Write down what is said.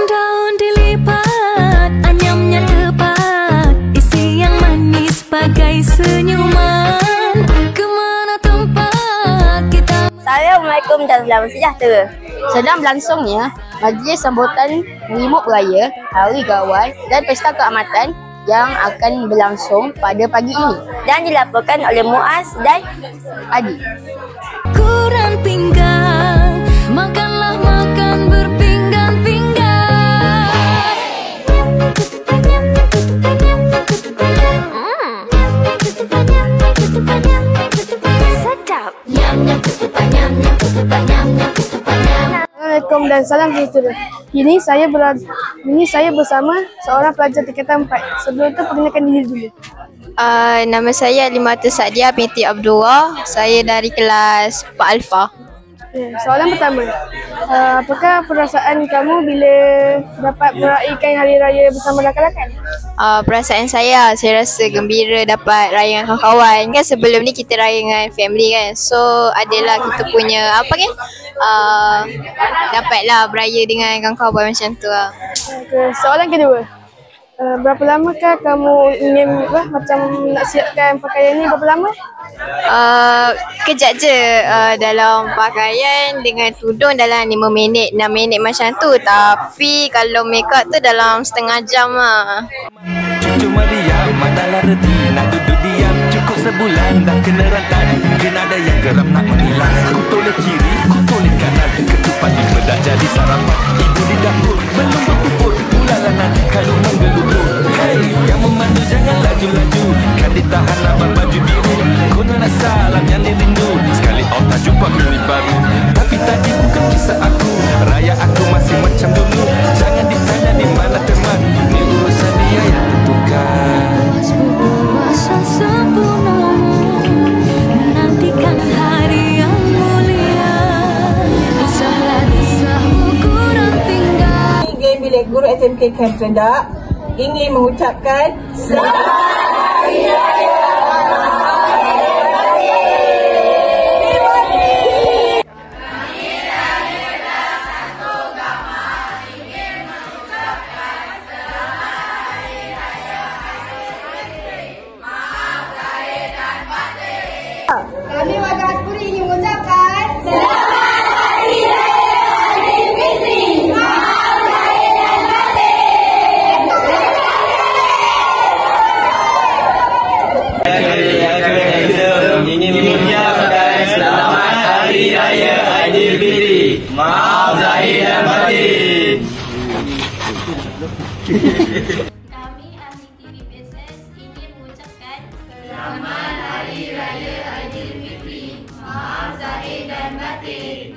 Daun dilipat, anyamnya tepat, isi yang manis bagai senyuman. Kemana tempat kita? Assalamualaikum dan selamat sejahtera. Sedang berlangsungnya majlis sambutan menyambut beraya Hari Gawai dan Pesta Keamatan yang akan berlangsung pada pagi ini Dan dilaporkan oleh Muaz dan Adi. Kurang pinggang, makanlah makan berpinggan-pinggan. Sedap. Assalamualaikum dan salam sejahtera. Kini saya bersama seorang pelajar tingkatan 4. Sebelum itu perkenalkan diri dulu. Nama saya Limatul Sadia binti Abdullah. Saya dari kelas 4 Alfa. Soalan pertama. Apakah perasaan kamu bila dapat meraihkan Hari Raya bersama rakan-rakan? Perasaan saya rasa gembira dapat raya dengan kawan-kawan. Kan sebelum ni kita raya dengan family kan. So adalah kita punya dapatlah beraya dengan kawan-kawan macam tu lah. Soalan kedua. Berapa lamakah kamu ingin macam nak siapkan pakaian ni, berapa lama? Kejap je dalam pakaian dengan tudung dalam 5 minit, 6 minit macam tu. Tapi kalau make up tu dalam setengah jam lah. Cucu Maria, manalah reti nak duduk diam cukup sebulan dah kena rantai. Mungkin ada yang geram nak menilai. Ku toleh kiri, ku toleh kanan, ketupat di bedak jadi sarapan. Ibu di dapur belum berpupur, ulala nanti kalau menggelulur. Hey, yang memandu jangan laju-laju, kan ditahan abang baju biru. Ku nak salam yang dirindu, sekali tak jumpa bini baru. Tapi tadi bukan kisah aku, raya aku masih macam dulu. Jangan ditanya di mana teman, ni urusan dia yang tentukan. Berpuasa sempurna, menantikan hari yang mulia. Risah-risahmu kurang tinggal. Game Bilik Guru SMK Camp Rendak ingin mengucapkan Selamat Hari Raya. Kami warga Aspuri ingin mengucapkan Selamat Hari Raya Aidilfitri. Maaf lahir dan batin. Ingin mengucapkan Selamat Hari Raya Aidilfitri. Maaf lahir dan batin. Kami ahli TVPSS ingin mengucapkan Selamat Hari Raya Aidilfitri. Maaf zahir dan batin.